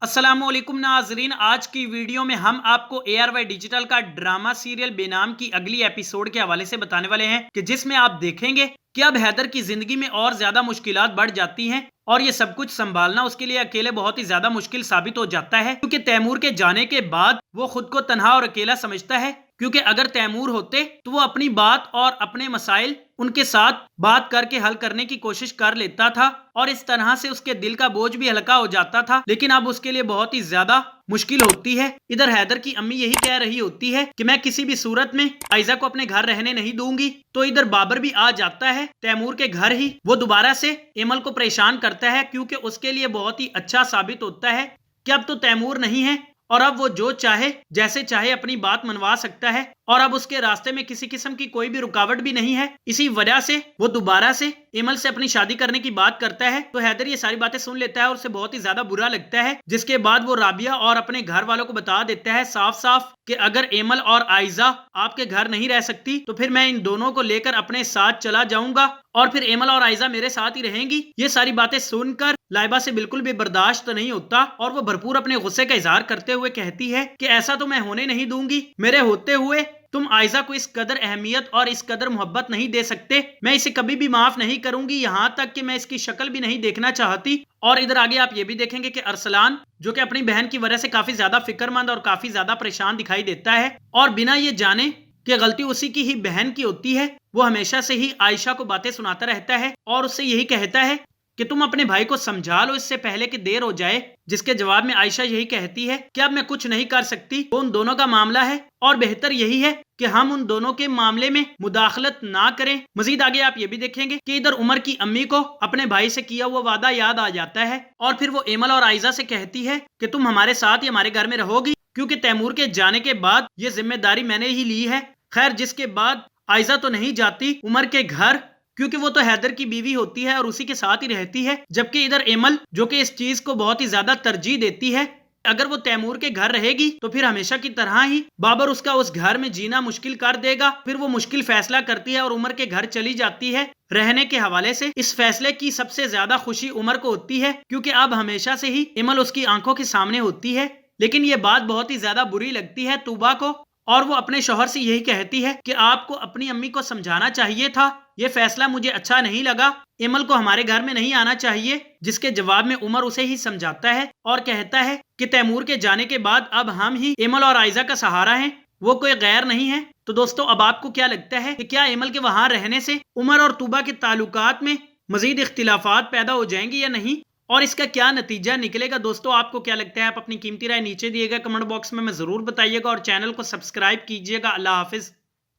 अस्सलामुअलैकुम नाजरीन, आज की वीडियो में हम आपको ARY डिजिटल का ड्रामा सीरियल बेनाम की अगली एपिसोड के हवाले से बताने वाले हैं कि जिसमें आप देखेंगे कि अब हैदर की जिंदगी में और ज्यादा मुश्किलात बढ़ जाती हैं और ये सब कुछ संभालना उसके लिए अकेले बहुत ही ज्यादा मुश्किल साबित हो जाता है, क्योंकि तैमूर के जाने के बाद वो खुद को तन्हा और अकेला समझता है। क्योंकि अगर तैमूर होते तो वो अपनी बात और अपने मसाइल उनके साथ बात करके हल करने की कोशिश कर लेता था और इस तरह से उसके दिल का बोझ भी हल्का हो जाता था, लेकिन अब उसके लिए बहुत ही ज्यादा मुश्किल होती है। इधर हैदर की अम्मी यही कह रही होती है कि मैं किसी भी सूरत में आयजा को अपने घर रहने नहीं दूंगी। तो इधर बाबर भी आ जाता है तैमूर के घर ही। वो दोबारा से एमल को परेशान करता है क्योंकि उसके लिए बहुत ही अच्छा साबित होता है कि अब तो तैमूर नहीं है और अब वो जो चाहे जैसे चाहे अपनी बात मनवा सकता है और अब उसके रास्ते में किसी किस्म की कोई भी रुकावट भी नहीं है। इसी वजह से वो दोबारा से एमल से अपनी शादी करने की बात करता है। तो हैदर ये सारी बातें सुन लेता है और उसे बहुत ही ज्यादा बुरा लगता है, जिसके बाद वो राबिया और अपने घर वालों को बता देता है साफ साफ कि अगर एमल और आयजा आपके घर नहीं रह सकती तो फिर मैं इन दोनों को लेकर अपने साथ चला जाऊंगा और फिर एमल और आयजा मेरे साथ ही रहेंगी। ये सारी बातें सुनकर लाइबा से बिल्कुल भी बर्दाश्त नहीं होता और वो भरपूर अपने गुस्से का इजहार करते हुए कहती है कि ऐसा तो मैं होने नहीं दूंगी। मेरे होते हुए तुम आयजा को इस कदर अहमियत और इस कदर मोहब्बत नहीं दे सकते। मैं इसे कभी भी माफ नहीं करूंगी, यहाँ तक कि मैं इसकी शक्ल भी नहीं देखना चाहती। और इधर आगे आप ये भी देखेंगे कि अरसलान जो कि अपनी बहन की वजह से काफी ज्यादा फिक्रमंद और काफी ज्यादा परेशान दिखाई देता है और बिना ये जाने कि गलती उसी की ही बहन की होती है, वो हमेशा से ही आयशा को बातें सुनाता रहता है और उससे यही कहता है कि तुम अपने भाई को समझा लो इससे पहले कि देर हो जाए। जिसके जवाब में आयशा यही कहती है कि अब मैं कुछ नहीं कर सकती, वो उन दोनों का मामला है और बेहतर यही है कि हम उन दोनों के मामले में मुदाखलत ना करें। मजीद आगे आप ये भी देखेंगे कि इधर उमर की अम्मी को अपने भाई से किया हुआ वादा याद आ जाता है और फिर वो एमल और आयजा से कहती है कि तुम हमारे साथ ही हमारे घर में रहोगी, क्योंकि तैमूर के जाने के बाद ये जिम्मेदारी मैंने ही ली है। खैर, जिसके बाद आयजा तो नहीं जाती उमर के घर, क्योंकि वो तो हैदर की बीवी होती है और उसी के साथ ही रहती है, जबकि इधर एमल जो कि इस चीज को बहुत ही ज्यादा तरजीह देती है। अगर वो तैमूर के घर रहेगी तो फिर हमेशा की तरह ही बाबर उसका उस घर में जीना मुश्किल कर देगा। फिर वो मुश्किल फैसला करती है और उमर के घर चली जाती है रहने के हवाले से। इस फैसले की सबसे ज्यादा खुशी उमर को होती है, क्योंकि अब हमेशा से ही एमल उसकी आंखों के सामने होती है। लेकिन ये बात बहुत ही ज्यादा बुरी लगती है तूबा को और वो अपने शौहर से यही कहती है कि आपको अपनी अम्मी को समझाना चाहिए था, ये फैसला मुझे अच्छा नहीं लगा, एमल को हमारे घर में नहीं आना चाहिए। जिसके जवाब में उमर उसे ही समझाता है और कहता है कि तैमूर के जाने के बाद अब हम ही एमल और आयजा का सहारा हैं, वो कोई गैर नहीं है। तो दोस्तों, अब आपको क्या लगता है कि क्या एमल के वहां रहने से उमर और तूबा के ताल्लुकात में मजीद इख्तिलाफात पैदा हो जाएंगे या नहीं, और इसका क्या नतीजा निकलेगा? दोस्तों, आपको क्या लगता है? आप अपनी कीमती राय नीचे दिए गए कमेंट बॉक्स में जरूर बताइएगा और चैनल को सब्सक्राइब कीजिएगा। अल्लाह हाफिज।